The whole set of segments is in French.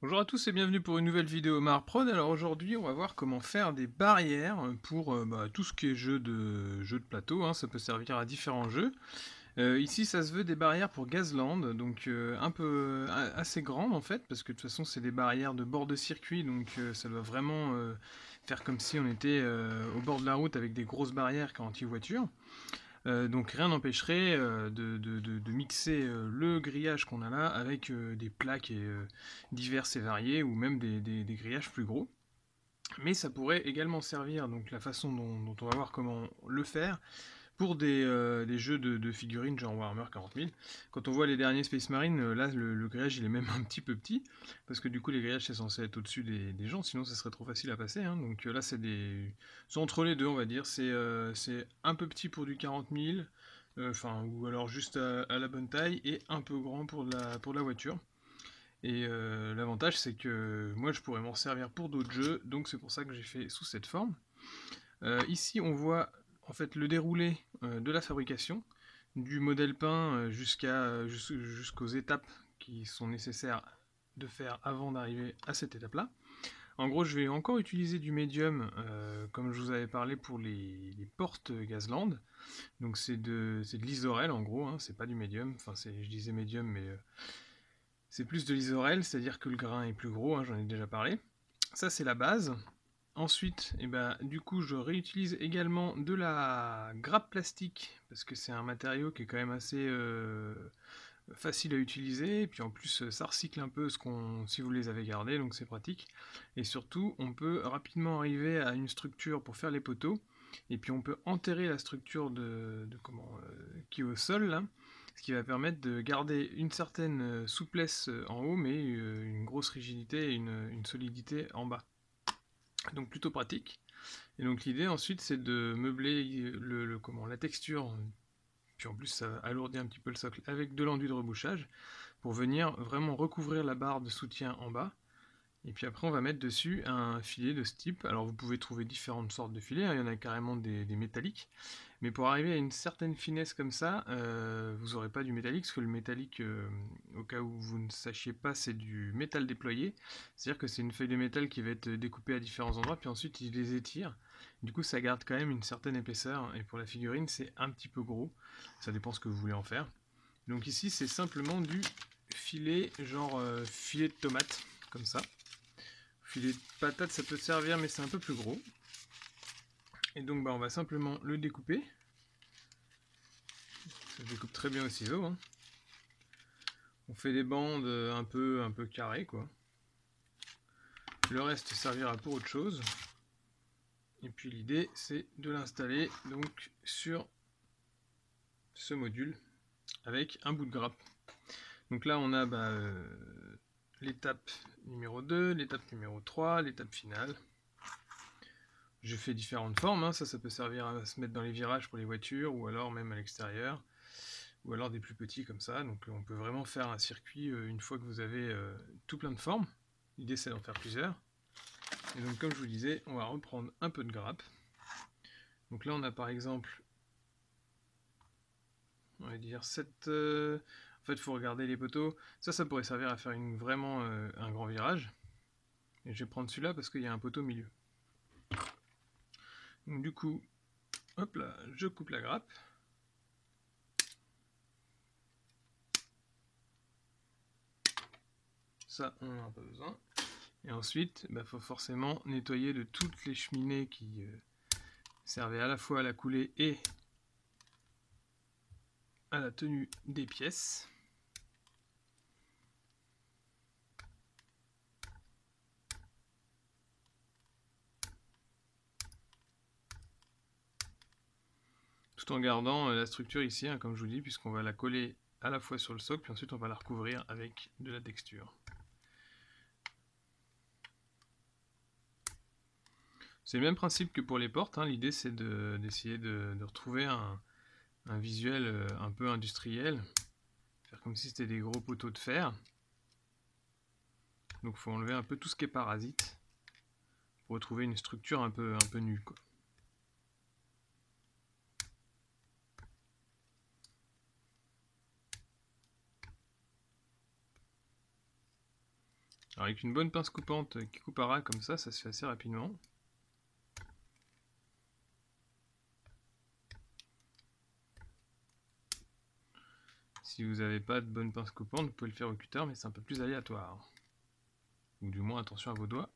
Bonjour à tous et bienvenue pour une nouvelle vidéo Marprod. Alors aujourd'hui on va voir comment faire des barrières pour tout ce qui est jeu de plateau, hein. Ça peut servir à différents jeux. Ici ça se veut des barrières pour Gazland, donc un peu assez grandes en fait, parce que de toute façon c'est des barrières de bord de circuit, donc ça doit vraiment faire comme si on était au bord de la route avec des grosses barrières anti-voiture. Donc rien n'empêcherait de mixer le grillage qu'on a là avec des plaques diverses et variées ou même des grillages plus gros. Mais ça pourrait également servir, donc la façon dont on va voir comment le faire, pour des jeux de figurines genre Warhammer 40 000. Quand on voit les derniers Space Marine, là le grillage il est même un petit peu petit, parce que du coup les grillages c'est censé être au-dessus des gens, sinon ça serait trop facile à passer, hein. Donc là c'est entre les deux on va dire, c'est un peu petit pour du 40 000, ou alors juste à la bonne taille, et un peu grand pour la voiture. Et l'avantage c'est que moi je pourrais m'en servir pour d'autres jeux, donc c'est pour ça que j'ai fait sous cette forme. Ici, on voit en fait le déroulé de la fabrication, du modèle peint jusqu'aux étapes qui sont nécessaires de faire avant d'arriver à cette étape-là. En gros, je vais encore utiliser du médium, comme je vous avais parlé pour les portes Gazland. Donc c'est de l'isorel en gros, hein, c'est pas du médium. Enfin, je disais médium, mais c'est plus de l'isorel, c'est-à-dire que le grain est plus gros, hein, j'en ai déjà parlé. Ça, c'est la base. Ensuite, du coup, je réutilise également de la grappe plastique, parce que c'est un matériau qui est quand même assez facile à utiliser, et puis en plus, ça recycle un peu si vous les avez gardés, donc c'est pratique. Et surtout, on peut rapidement arriver à une structure pour faire les poteaux, et puis on peut enterrer la structure qui est au sol, là, ce qui va permettre de garder une certaine souplesse en haut, mais une grosse rigidité et une solidité en bas. Donc plutôt pratique. Et donc l'idée ensuite c'est de meubler la texture, puis en plus ça alourdit un petit peu le socle avec de l'enduit de rebouchage pour venir vraiment recouvrir la barre de soutien en bas. Et puis après on va mettre dessus un filet de ce type. Alors vous pouvez trouver différentes sortes de filets, hein. Il y en a carrément des métalliques. Mais pour arriver à une certaine finesse comme ça, vous n'aurez pas du métallique, parce que le métallique, au cas où vous ne sachiez pas, c'est du métal déployé. C'est-à-dire que c'est une feuille de métal qui va être découpée à différents endroits, puis ensuite il les étire. Du coup, ça garde quand même une certaine épaisseur, et pour la figurine, c'est un petit peu gros. Ça dépend ce que vous voulez en faire. Donc ici, c'est simplement du filet, genre filet de tomate, comme ça. Filet de patate, ça peut servir, mais c'est un peu plus gros. Et donc, on va simplement le découper. Ça se découpe très bien au ciseau, hein. On fait des bandes un peu carrées, quoi. Le reste servira pour autre chose. Et puis l'idée, c'est de l'installer donc sur ce module avec un bout de grappe. Donc là, on a l'étape numéro 2, l'étape numéro 3, l'étape finale. Je fais différentes formes, hein. Ça peut servir à se mettre dans les virages pour les voitures, ou alors même à l'extérieur, ou alors des plus petits comme ça. Donc on peut vraiment faire un circuit une fois que vous avez tout plein de formes. L'idée c'est d'en faire plusieurs. Et donc comme je vous disais, on va reprendre un peu de grappe. Donc là on a par exemple, on va dire 7... En fait il faut regarder les poteaux. Ça pourrait servir à faire vraiment un grand virage. Et je vais prendre celui-là parce qu'il y a un poteau au milieu. Donc du coup, hop là, je coupe la grappe. Ça, on n'en a pas besoin. Et ensuite, il faut forcément nettoyer de toutes les cheminées qui servaient à la fois à la coulée et à la tenue des pièces. Tout en gardant la structure ici, hein, comme je vous dis, puisqu'on va la coller à la fois sur le socle, puis ensuite on va la recouvrir avec de la texture. C'est le même principe que pour les portes, hein. L'idée c'est d'essayer de retrouver un visuel un peu industriel, faire comme si c'était des gros poteaux de fer. Donc il faut enlever un peu tout ce qui est parasite pour retrouver une structure un peu nue, quoi. Alors avec une bonne pince coupante qui coupe à ras comme ça se fait assez rapidement. Si vous n'avez pas de bonne pince coupante, vous pouvez le faire au cutter, mais c'est un peu plus aléatoire. Ou du moins attention à vos doigts.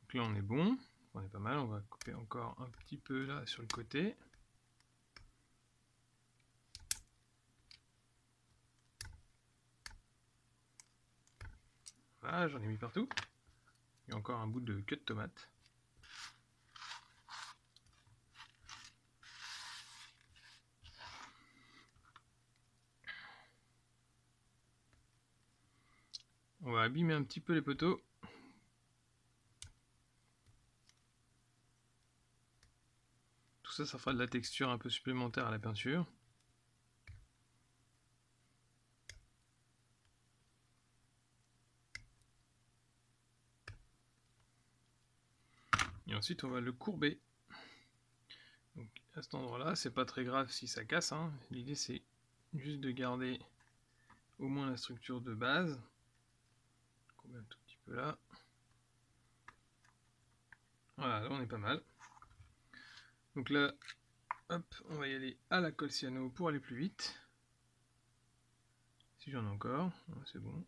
Donc là on est bon, on est pas mal, on va couper encore un petit peu là sur le côté. Voilà, j'en ai mis partout. Il y a encore un bout de queue de tomate. On va abîmer un petit peu les poteaux. Tout ça, ça fera de la texture un peu supplémentaire à la peinture. Et ensuite, on va le courber. Donc à cet endroit-là, c'est pas très grave si ça casse, hein. L'idée, c'est juste de garder au moins la structure de base. Courber un tout petit peu là. Voilà, là on est pas mal. Donc là, hop, on va y aller à la colle cyano pour aller plus vite. Si j'en ai encore, c'est bon.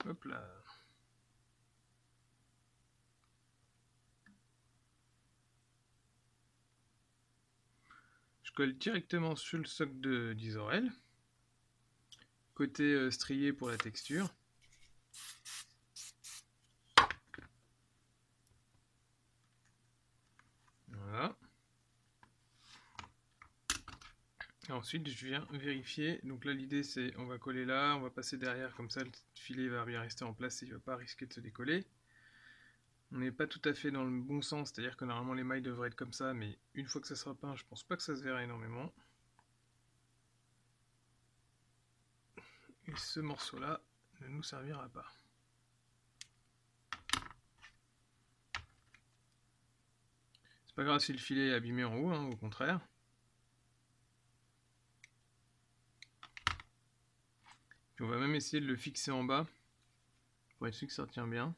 Hop là. Je colle directement sur le socle d'Isorel. Côté strié pour la texture. Voilà. Et ensuite, je viens vérifier. Donc là, l'idée, c'est on va coller là, on va passer derrière, comme ça, le filet va bien rester en place et il ne va pas risquer de se décoller. On n'est pas tout à fait dans le bon sens, c'est-à-dire que normalement les mailles devraient être comme ça, mais une fois que ça sera peint, je pense pas que ça se verra énormément. Et ce morceau-là ne nous servira pas. C'est pas grave si le filet est abîmé en haut, hein, au contraire. Puis on va même essayer de le fixer en bas, pour être sûr que ça tient bien.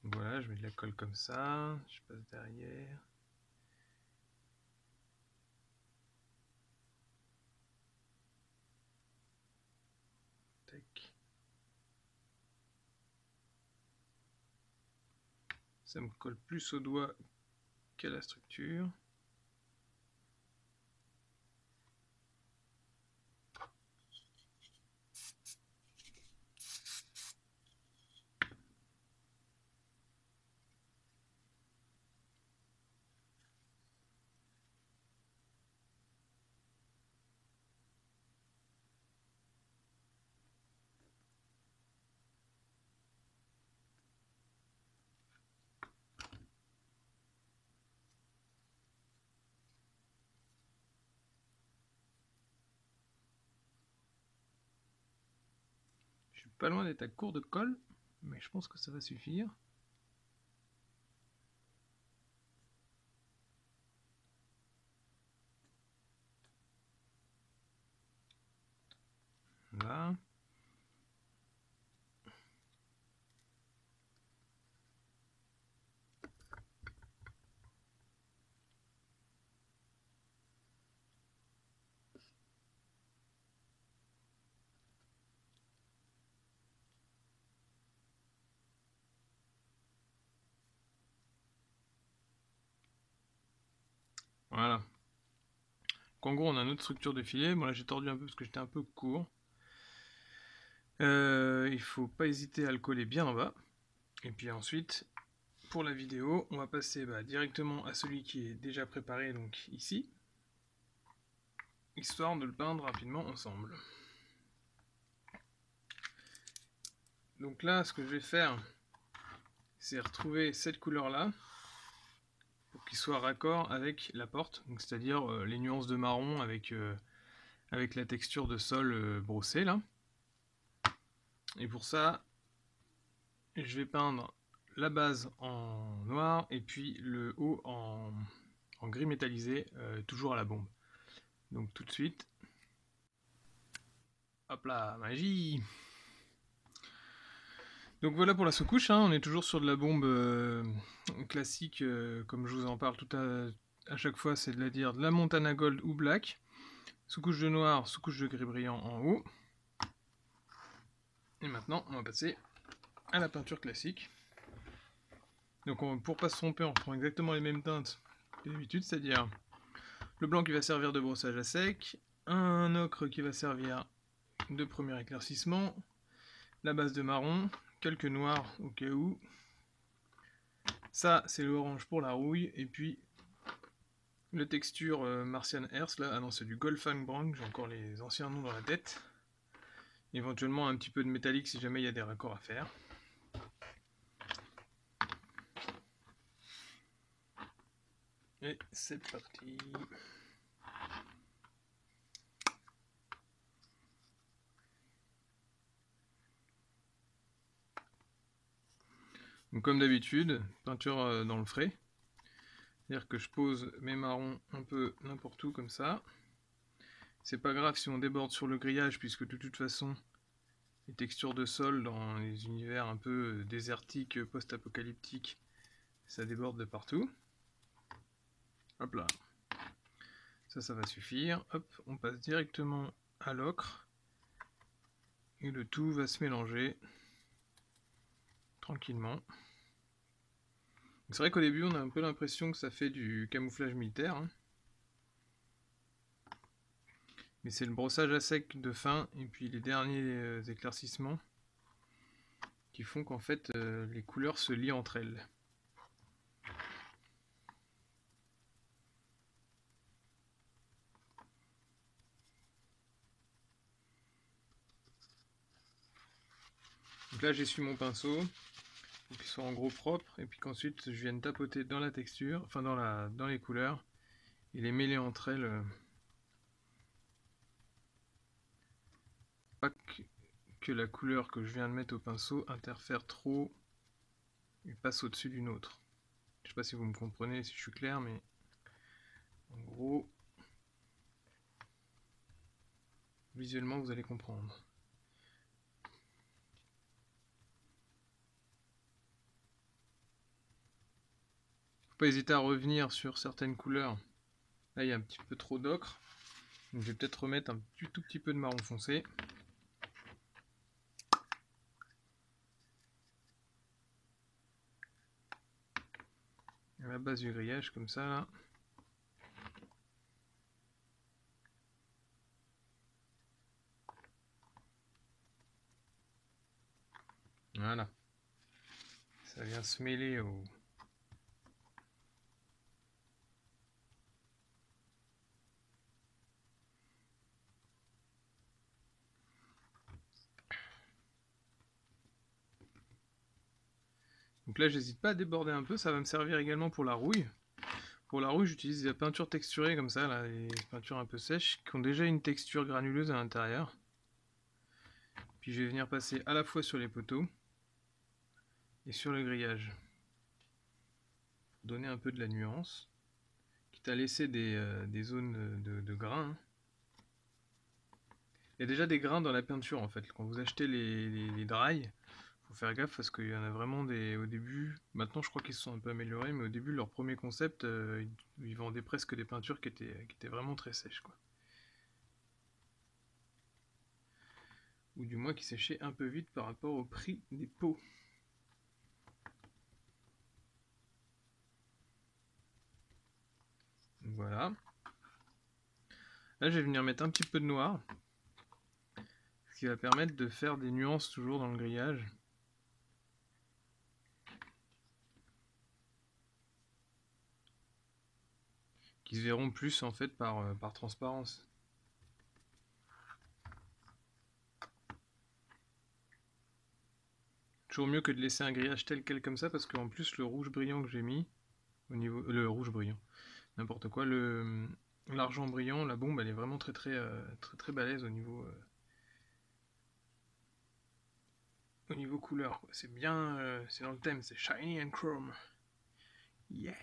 Voilà, je mets de la colle comme ça, je passe derrière. Tac. Ça me colle plus au doigt qu'à la structure. Je suis pas loin d'être à court de colle, mais je pense que ça va suffire. Là. Voilà. Donc en gros, on a notre structure de filet. Bon, là, j'ai tordu un peu parce que j'étais un peu court. Il faut pas hésiter à le coller bien en bas. Et puis ensuite, pour la vidéo, on va passer directement à celui qui est déjà préparé, donc ici, histoire de le peindre rapidement ensemble. Donc là, ce que je vais faire, c'est retrouver cette couleur-là, pour qu'il soit raccord avec la porte, c'est-à-dire les nuances de marron avec avec la texture de sol brossée là. Et pour ça, je vais peindre la base en noir et puis le haut en gris métallisé, toujours à la bombe. Donc tout de suite, hop là, magie! Donc voilà pour la sous-couche, hein, on est toujours sur de la bombe classique, comme je vous en parle à chaque fois, c'est-à-dire de la Montana Gold ou Black. Sous-couche de noir, sous-couche de gris brillant en haut. Et maintenant, on va passer à la peinture classique. Donc pour pas se tromper, on reprend exactement les mêmes teintes que d'habitude, c'est-à-dire le blanc qui va servir de brossage à sec, un ocre qui va servir de premier éclaircissement, la base de marron, quelques noirs au cas où. Ça, c'est l'orange pour la rouille, et puis le texture Martian Earth, là, ah non, c'est du Goldfang Brown, j'ai encore les anciens noms dans la tête. Éventuellement un petit peu de métallique si jamais il y a des raccords à faire. Et c'est parti. Donc comme d'habitude, peinture dans le frais. C'est-à-dire que je pose mes marrons un peu n'importe où comme ça. C'est pas grave si on déborde sur le grillage puisque de toute façon les textures de sol dans les univers un peu désertiques, post-apocalyptiques, ça déborde de partout. Hop là. Ça va suffire. Hop, on passe directement à l'ocre. Et le tout va se mélanger tranquillement. C'est vrai qu'au début on a un peu l'impression que ça fait du camouflage militaire. Hein. Mais c'est le brossage à sec de fin et puis les derniers éclaircissements qui font qu'en fait les couleurs se lient entre elles. Donc là j'essuie mon pinceau pour qu'il soit en gros propre et puis qu'ensuite je vienne tapoter dans la texture, enfin dans les couleurs et les mêler entre elles. Pas que la couleur que je viens de mettre au pinceau interfère trop et passe au-dessus d'une autre. Je sais pas si vous me comprenez, si je suis clair, mais en gros, visuellement vous allez comprendre. Faut pas hésiter à revenir sur certaines couleurs. Là il y a un petit peu trop d'ocre, donc je vais peut-être remettre un tout petit peu de marron foncé. À la base du grillage comme ça là. Voilà. Ça vient se mêler au... Donc là j'hésite pas à déborder un peu, ça va me servir également pour la rouille. Pour la rouille j'utilise la peinture texturée comme ça, là, les peintures un peu sèches, qui ont déjà une texture granuleuse à l'intérieur. Puis je vais venir passer à la fois sur les poteaux et sur le grillage. Pour donner un peu de la nuance. Quitte à laisser des zones de grains. Hein. Il y a déjà des grains dans la peinture en fait. Quand vous achetez les dry, faut faire gaffe parce qu'il y en a vraiment des au début. Maintenant je crois qu'ils se sont un peu améliorés, mais au début leur premier concept, ils vendaient presque des peintures qui étaient vraiment très sèches quoi. Ou du moins qui séchaient un peu vite par rapport au prix des pots. Voilà. Là je vais venir mettre un petit peu de noir. Ce qui va permettre de faire des nuances toujours dans le grillage. Qui se verront plus en fait par transparence. Toujours mieux que de laisser un grillage tel quel comme ça parce qu'en plus le rouge brillant que j'ai mis au niveau le rouge brillant n'importe quoi l'argent brillant, la bombe elle est vraiment très balèze au niveau couleur. C'est bien, c'est dans le thème, c'est shiny and chrome. Yeah,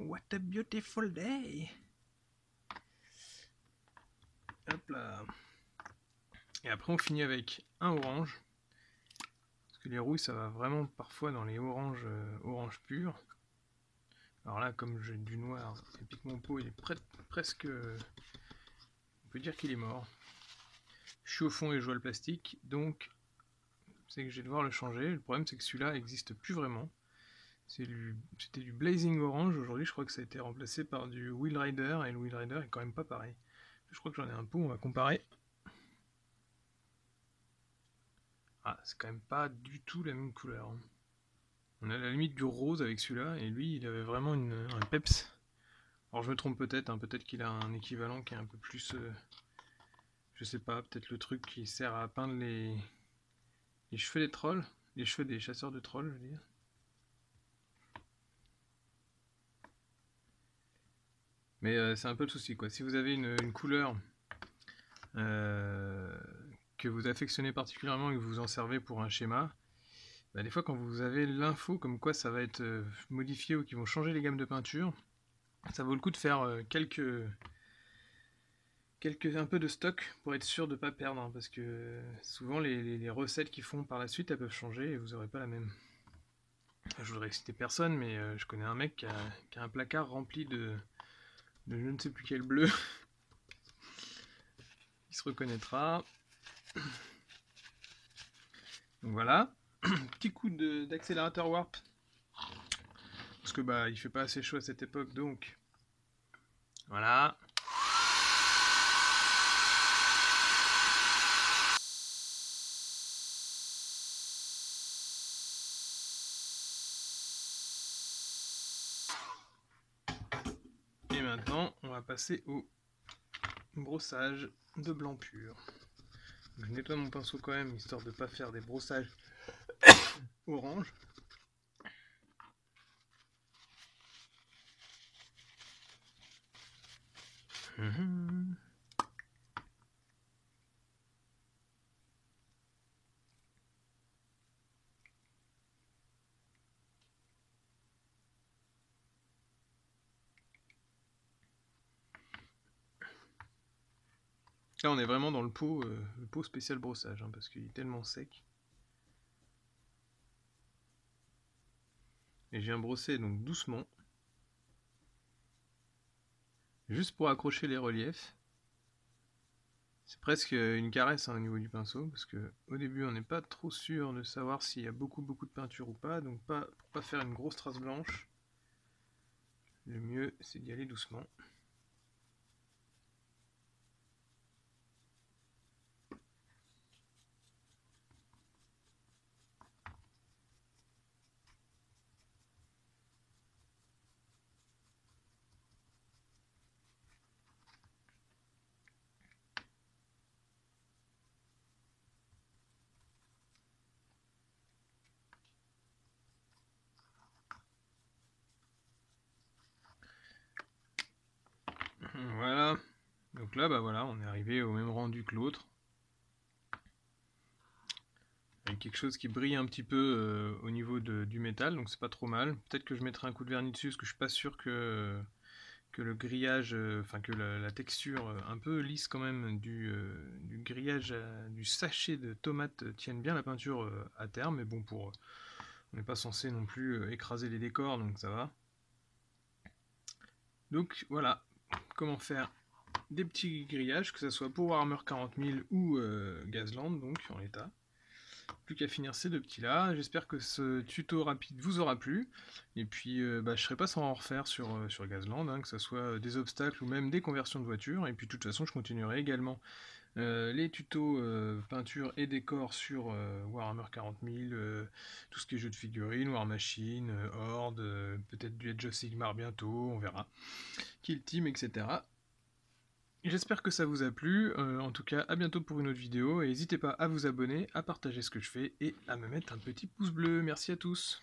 what a beautiful day. Hop là. Et après on finit avec un orange. Parce que les rouilles ça va vraiment parfois dans les oranges, orange pur. Alors là comme j'ai du noir et puis que mon pot il est presque... on peut dire qu'il est mort. Je suis au fond et je vois le plastique, donc c'est que je vais devoir le changer. Le problème c'est que celui-là n'existe plus vraiment. C'était du Blazing Orange, aujourd'hui je crois que ça a été remplacé par du Wheel Rider, et le Wheel Rider est quand même pas pareil. Je crois que j'en ai un pot, on va comparer. Ah, c'est quand même pas du tout la même couleur. On a la limite du rose avec celui-là, et lui il avait vraiment un peps. Alors je me trompe peut-être, hein, peut-être qu'il a un équivalent qui est un peu plus... je sais pas, peut-être le truc qui sert à peindre les cheveux des trolls, les cheveux des chasseurs de trolls, je veux dire. Mais c'est un peu le souci, quoi. Si vous avez une couleur que vous affectionnez particulièrement et que vous en servez pour un schéma, bah, des fois quand vous avez l'info comme quoi ça va être modifié ou qu'ils vont changer les gammes de peinture, ça vaut le coup de faire un peu de stock pour être sûr de ne pas perdre, hein, parce que souvent les recettes qu'ils font par la suite elles peuvent changer et vous n'aurez pas la même. Je voudrais citer personne, mais je connais un mec qui a un placard rempli de je ne sais plus quel bleu. Il se reconnaîtra. Donc voilà. Petit coup d'accélérateur warp. Parce que bah il fait pas assez chaud à cette époque, donc voilà. Et maintenant on va passer au brossage de blanc pur. Je nettoie mon pinceau quand même, histoire de ne pas faire des brossages orange. Là on est vraiment dans le pot spécial brossage, hein, parce qu'il est tellement sec. Et je viens brosser donc doucement. Juste pour accrocher les reliefs. C'est presque une caresse, hein, au niveau du pinceau, parce que au début on n'est pas trop sûr de savoir s'il y a beaucoup de peinture ou pas, donc pour pas faire une grosse trace blanche, le mieux c'est d'y aller doucement. Voilà, donc là bah voilà, on est arrivé au même rendu que l'autre. Avec quelque chose qui brille un petit peu au niveau du métal, donc c'est pas trop mal. Peut-être que je mettrai un coup de vernis dessus, parce que je suis pas sûr que le grillage, enfin que la texture un peu lisse quand même du grillage, du sachet de tomates tienne bien la peinture à terme, mais bon, on n'est pas censé non plus écraser les décors, donc ça va. Donc voilà, comment faire des petits grillages, que ce soit pour Warhammer 40 000 ou Gazland, donc en l'état. Plus qu'à finir ces deux petits là. J'espère que ce tuto rapide vous aura plu. Et puis je serai pas sans en refaire sur Gazland, hein, que ce soit des obstacles ou même des conversions de voitures. Et puis de toute façon je continuerai également les tutos peinture et décor sur Warhammer 40 000, tout ce qui est jeu de figurines, War Machine, Horde, peut-être du Age of Sigmar bientôt, on verra. Kill Team, etc. J'espère que ça vous a plu, en tout cas à bientôt pour une autre vidéo, et n'hésitez pas à vous abonner, à partager ce que je fais, et à me mettre un petit pouce bleu. Merci à tous.